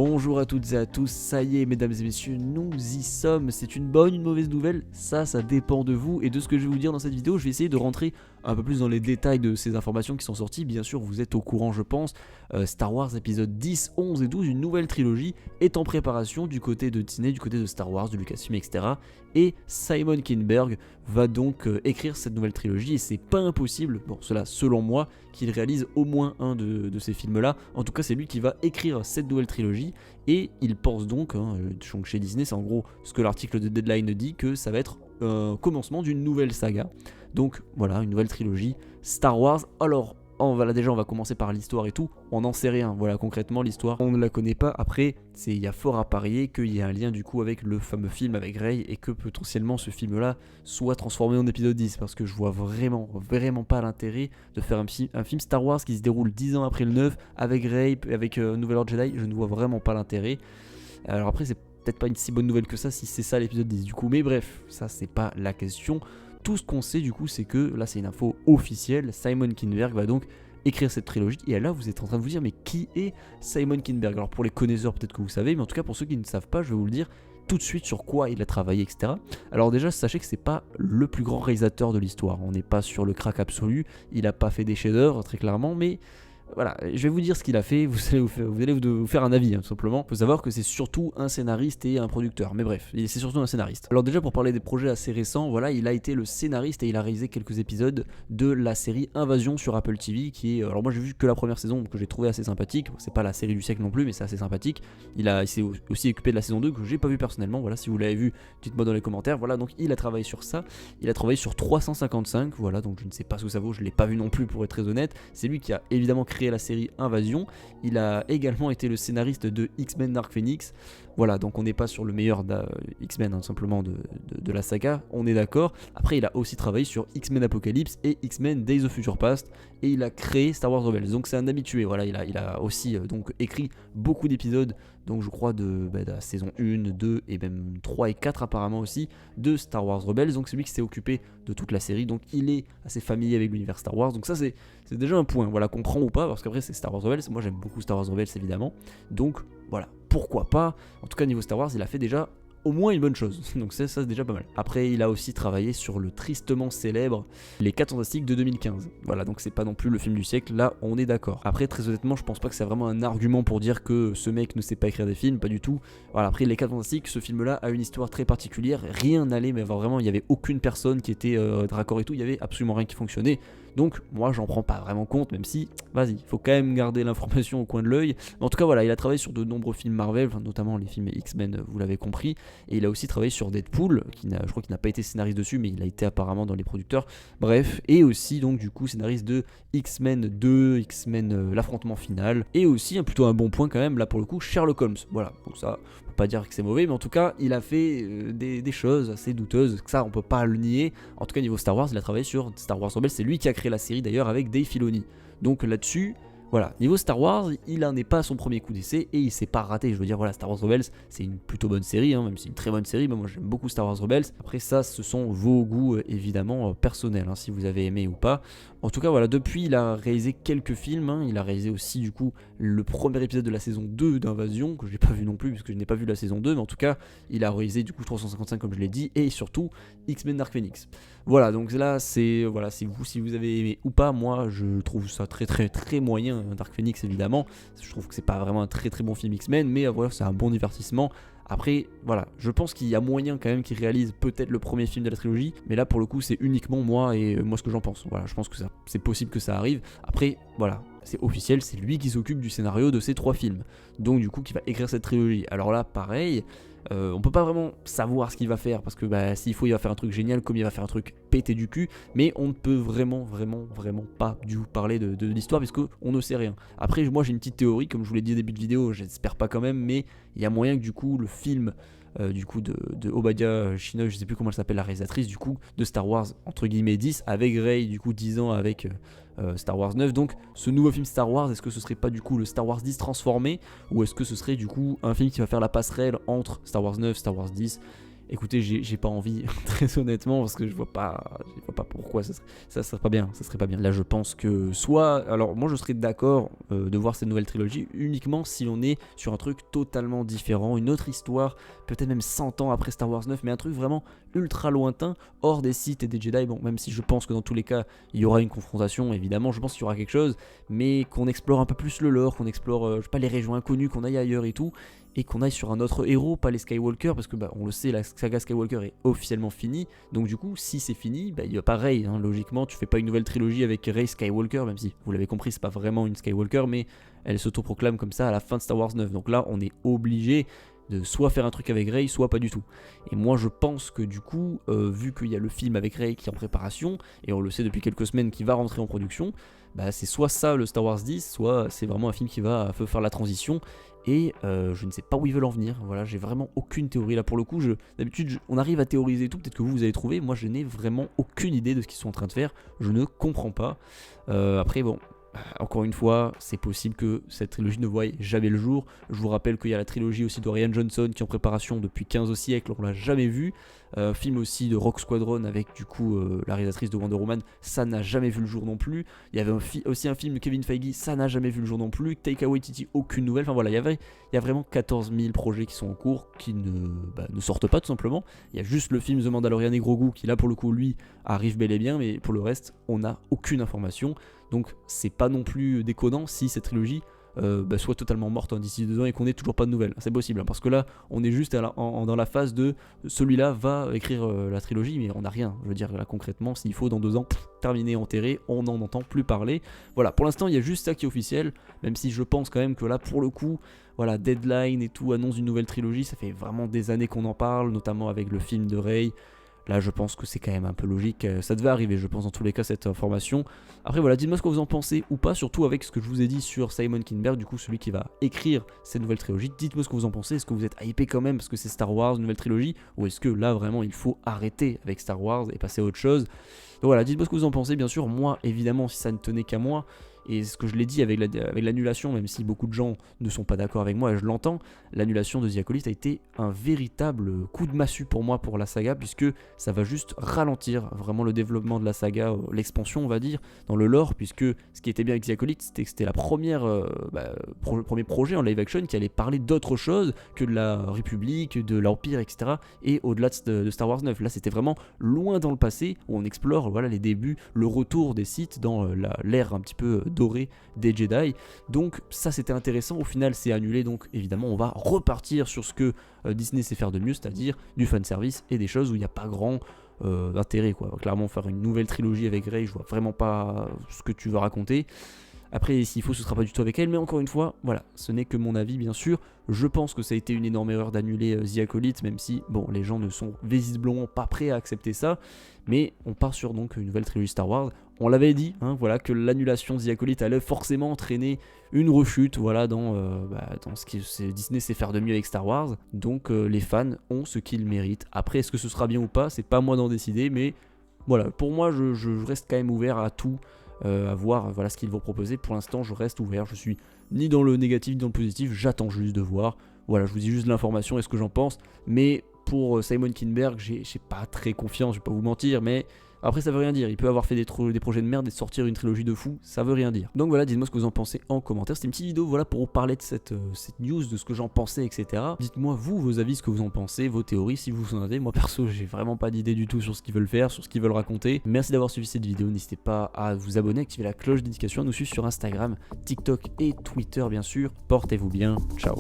Bonjour à toutes et à tous, ça y est mesdames et messieurs, nous y sommes. C'est une bonne, une mauvaise nouvelle, ça dépend de vous et de ce que je vais vous dire dans cette vidéo. Je vais essayer de rentrer un peu plus dans les détails de ces informations qui sont sorties. Bien sûr, vous êtes au courant je pense, Star Wars épisode 10, 11 et 12, une nouvelle trilogie est en préparation du côté de Disney, du côté de Star Wars, de Lucasfilm, etc. Et Simon Kinberg va donc écrire cette nouvelle trilogie et c'est pas impossible, bon cela selon moi, qu'il réalise au moins un de ces films là. En tout cas c'est lui qui va écrire cette nouvelle trilogie et il pense donc, donc chez Disney c'est en gros ce que l'article de Deadline dit, que ça va être commencement d'une nouvelle saga. Donc voilà, une nouvelle trilogie Star Wars. Alors on va commencer par l'histoire et tout, on n'en sait rien, voilà concrètement l'histoire on ne la connaît pas. Après il y a fort à parier qu'il y a un lien du coup avec le fameux film avec Rey et que potentiellement ce film là soit transformé en épisode 10, parce que je vois vraiment pas l'intérêt de faire un film Star Wars qui se déroule 10 ans après le 9 avec Rey, avec Nouvel Ordre Jedi. Je ne vois vraiment pas l'intérêt. Alors après c'est peut-être pas une si bonne nouvelle que ça si c'est ça l'épisode 10 du coup, mais bref, ça c'est pas la question. Tout ce qu'on sait du coup c'est que, là c'est une info officielle, Simon Kinberg va donc écrire cette trilogie. Et là vous êtes en train de vous dire mais qui est Simon Kinberg? Alors pour les connaisseurs peut-être que vous savez, mais en tout cas pour ceux qui ne savent pas je vais vous le dire tout de suite sur quoi il a travaillé, etc. Alors déjà sachez que c'est pas le plus grand réalisateur de l'histoire, on n'est pas sur le crack absolu, il a pas fait des chefs-d'œuvre très clairement, mais voilà, je vais vous dire ce qu'il a fait, vous allez vous faire un avis, tout simplement. Il faut savoir que c'est surtout un scénariste et un producteur, mais bref, c'est surtout un scénariste. Alors déjà pour parler des projets assez récents, voilà, il a été le scénariste et il a réalisé quelques épisodes de la série Invasion sur Apple TV, qui est, alors moi j'ai vu que la première saison, que j'ai trouvé assez sympathique, c'est pas la série du siècle non plus, mais c'est assez sympathique. Il s'est aussi occupé de la saison 2, que j'ai pas vu personnellement, voilà, si vous l'avez vu, dites-moi dans les commentaires, voilà, donc il a travaillé sur ça, il a travaillé sur 355, voilà, donc je ne sais pas ce que ça vaut, je l'ai pas vu non plus pour être très honnête. C'est lui qui a évidemment créé la série Invasion, il a également été le scénariste de X-Men Dark Phoenix, voilà, donc on n'est pas sur le meilleur X-Men simplement de la saga, on est d'accord. Après il a aussi travaillé sur X-Men Apocalypse et X-Men Days of Future Past, et il a créé Star Wars Rebels, donc c'est un habitué, voilà, il a aussi donc écrit beaucoup d'épisodes, donc je crois de la saison 1, 2 et même 3 et 4 apparemment aussi de Star Wars Rebels, donc c'est lui qui s'est occupé de toute la série, donc il est assez familier avec l'univers Star Wars, donc ça c'est déjà un point, voilà, qu'on prend ou pas, parce qu'après c'est Star Wars Rebels, moi j'aime beaucoup Star Wars Rebels évidemment, donc voilà, pourquoi pas. En tout cas niveau Star Wars il a fait déjà au moins une bonne chose, donc ça c'est déjà pas mal. Après il a aussi travaillé sur le tristement célèbre Les 4 Fantastiques de 2015, voilà, donc c'est pas non plus le film du siècle, là on est d'accord. Après très honnêtement je pense pas que c'est vraiment un argument pour dire que ce mec ne sait pas écrire des films, pas du tout. Voilà, après Les 4 Fantastiques, ce film là a une histoire très particulière, rien n'allait, mais vraiment il y avait aucune personne qui était raccord et tout, il y avait absolument rien qui fonctionnait. Donc moi j'en prends pas vraiment compte, même si, vas-y, faut quand même garder l'information au coin de l'œil. En tout cas voilà, il a travaillé sur de nombreux films Marvel, notamment les films X-Men, vous l'avez compris. Et il a aussi travaillé sur Deadpool, je crois qu'il n'a pas été scénariste dessus, mais il a été apparemment dans les producteurs. Bref, et aussi donc du coup scénariste de X-Men 2, X-Men l'affrontement final. Et aussi, plutôt un bon point quand même, là pour le coup, Sherlock Holmes. Voilà, donc ça, on peut pas dire que c'est mauvais, mais en tout cas, il a fait des choses assez douteuses, ça on peut pas le nier. En tout cas niveau Star Wars, il a travaillé sur Star Wars Rebels, c'est lui qui a créé la série d'ailleurs avec Dave Filoni. Donc là-dessus, voilà, niveau Star Wars, il en est pas à son premier coup d'essai et il s'est pas raté. Je veux dire, voilà, Star Wars Rebels, c'est une plutôt bonne série, même si c'est une très bonne série, mais moi j'aime beaucoup Star Wars Rebels. Après ça, ce sont vos goûts évidemment personnels, si vous avez aimé ou pas. En tout cas, voilà, depuis il a réalisé quelques films, il a réalisé aussi du coup le premier épisode de la saison 2 d'Invasion, que j'ai pas vu non plus, puisque je n'ai pas vu la saison 2, mais en tout cas, il a réalisé du coup 355 comme je l'ai dit, et surtout X-Men Dark Phoenix. Voilà, donc là, c'est, voilà, si vous avez aimé ou pas, moi je trouve ça très moyen, Dark Phoenix évidemment, je trouve que c'est pas vraiment un très bon film X-Men, mais voilà, c'est un bon divertissement. Après, voilà, je pense qu'il y a moyen quand même qu'il réalise peut-être le premier film de la trilogie, mais là pour le coup c'est uniquement moi ce que j'en pense. Voilà, je pense que c'est possible que ça arrive. Après, voilà, c'est officiel, c'est lui qui s'occupe du scénario de ces 3 films, donc du coup qui va écrire cette trilogie. Alors là, pareil, on peut pas vraiment savoir ce qu'il va faire, parce que s'il faut il va faire un truc génial comme il va faire un truc pété du cul, mais on ne peut vraiment pas du tout parler de l'histoire puisque on ne sait rien. Après moi j'ai une petite théorie, comme je vous l'ai dit au début de vidéo, j'espère pas quand même, mais il y a moyen que du coup le film du coup de Obadiah Chinoy, je sais plus comment elle s'appelle la réalisatrice du coup de Star Wars entre guillemets 10 avec Rey du coup 10 ans avec Star Wars 9, donc ce nouveau film Star Wars, est-ce que ce serait pas du coup le Star Wars 10 transformé, ou est-ce que ce serait du coup un film qui va faire la passerelle entre Star Wars 9, Star Wars 10? Écoutez, j'ai pas envie, très honnêtement, parce que je vois pas pourquoi ça serait pas bien, ça serait pas bien. Là, je pense que soit, alors moi je serais d'accord de voir cette nouvelle trilogie uniquement si on est sur un truc totalement différent, une autre histoire, peut-être même 100 ans après Star Wars 9, mais un truc vraiment ultra lointain, hors des Sith et des Jedi. Bon, même si je pense que dans tous les cas, il y aura une confrontation, évidemment, je pense qu'il y aura quelque chose, mais qu'on explore un peu plus le lore, qu'on explore, je sais pas, les régions inconnues, qu'on aille ailleurs et tout, et qu'on aille sur un autre héros, pas les Skywalker, parce que bah, on le sait, la saga Skywalker est officiellement finie, donc du coup, si c'est fini, bah, il y a pas Rey, hein, logiquement, tu fais pas une nouvelle trilogie avec Rey Skywalker, même si, vous l'avez compris, c'est pas vraiment une Skywalker, mais elle s'autoproclame comme ça à la fin de Star Wars 9, donc là, on est obligé de soit faire un truc avec Rey, soit pas du tout. Et moi je pense que du coup, vu qu'il y a le film avec Rey qui est en préparation, et on le sait depuis quelques semaines qui va rentrer en production, bah c'est soit ça le Star Wars 10, soit c'est vraiment un film qui va faire la transition, et je ne sais pas où ils veulent en venir, voilà, j'ai vraiment aucune théorie, là pour le coup, d'habitude on arrive à théoriser tout, peut-être que vous avez trouvé, moi je n'ai vraiment aucune idée de ce qu'ils sont en train de faire, je ne comprends pas, après bon... Encore une fois, c'est possible que cette trilogie ne voie jamais le jour. Je vous rappelle qu'il y a la trilogie aussi de Rian Johnson qui est en préparation depuis 15 siècles, on l'a jamais vu. Film aussi de Rogue Squadron avec du coup la réalisatrice de Wonder Woman, ça n'a jamais vu le jour non plus. Il y avait aussi un film de Kevin Feige, ça n'a jamais vu le jour non plus. Taika Waititi, aucune nouvelle. Enfin voilà, il y a vraiment 14 000 projets qui sont en cours, qui ne sortent pas tout simplement. Il y a juste le film The Mandalorian et Grogu qui là pour le coup lui arrive bel et bien, mais pour le reste on n'a aucune information. Donc c'est pas non plus déconnant si cette trilogie soit totalement morte d'ici 2 ans et qu'on ait toujours pas de nouvelles. C'est possible, hein, parce que là on est juste dans la phase de celui-là va écrire la trilogie, mais on n'a rien. Je veux dire là concrètement, s'il faut dans 2 ans, terminé, enterré, on n'en entend plus parler. Voilà, pour l'instant il y a juste ça qui est officiel, même si je pense quand même que là pour le coup, voilà, Deadline et tout annonce une nouvelle trilogie, ça fait vraiment des années qu'on en parle, notamment avec le film de Rey. Là, je pense que c'est quand même un peu logique. Ça devait arriver, je pense, dans tous les cas, cette information. Après, voilà, dites-moi ce que vous en pensez ou pas, surtout avec ce que je vous ai dit sur Simon Kinberg, du coup, celui qui va écrire cette nouvelle trilogie. Dites-moi ce que vous en pensez. Est-ce que vous êtes hypé quand même parce que c'est Star Wars, une nouvelle trilogie, ou est-ce que là, vraiment, il faut arrêter avec Star Wars et passer à autre chose? Donc voilà, dites-moi ce que vous en pensez. Bien sûr, moi, évidemment, si ça ne tenait qu'à moi, et ce que je l'ai dit avec l'annulation, même si beaucoup de gens ne sont pas d'accord avec moi, et je l'entends, l'annulation de The Acolyte a été un véritable coup de massue pour moi, pour la saga, puisque ça va juste ralentir vraiment le développement de la saga, l'expansion on va dire, dans le lore, puisque ce qui était bien avec The Acolyte, c'était que c'était la première, le premier projet en live action qui allait parler d'autre chose que de la République, de l'Empire, etc. Et au-delà de Star Wars 9, là c'était vraiment loin dans le passé, où on explore voilà, les débuts, le retour des Sith dans l'ère un petit peu doré des Jedi. Donc ça c'était intéressant, au final c'est annulé, donc évidemment on va repartir sur ce que Disney sait faire de mieux, c'est-à-dire du fanservice et des choses où il n'y a pas grand intérêt quoi. Clairement faire une nouvelle trilogie avec Rey, je vois vraiment pas ce que tu veux raconter. Après, s'il faut, ce sera pas du tout avec elle, mais encore une fois, voilà, ce n'est que mon avis, bien sûr. Je pense que ça a été une énorme erreur d'annuler The Acolyte, même si, bon, les gens ne sont visiblement pas prêts à accepter ça. Mais on part sur donc une nouvelle trilogie Star Wars. On l'avait dit, hein, voilà, que l'annulation de The Acolyte allait forcément entraîner une rechute, voilà, dans ce que Disney sait faire de mieux avec Star Wars. Donc les fans ont ce qu'ils méritent. Après, est-ce que ce sera bien ou pas, c'est pas moi d'en décider, mais voilà, pour moi, je reste quand même ouvert à tout. À voir voilà, ce qu'ils vont proposer. Pour l'instant je reste ouvert, je suis ni dans le négatif ni dans le positif, j'attends juste de voir. Voilà, je vous dis juste de l'information et ce que j'en pense, mais pour Simon Kinberg j'ai pas très confiance, je vais pas vous mentir, mais après ça veut rien dire, il peut avoir fait des projets de merde et sortir une trilogie de fou, ça veut rien dire. Donc voilà, dites-moi ce que vous en pensez en commentaire, c'était une petite vidéo voilà, pour vous parler de cette news, de ce que j'en pensais, etc. Dites-moi vous, vos avis, ce que vous en pensez, vos théories, si vous en avez. Moi perso j'ai vraiment pas d'idée du tout sur ce qu'ils veulent faire, sur ce qu'ils veulent raconter. Merci d'avoir suivi cette vidéo, n'hésitez pas à vous abonner, activer la cloche d'indication, à nous suivre sur Instagram, TikTok et Twitter bien sûr. Portez-vous bien, ciao.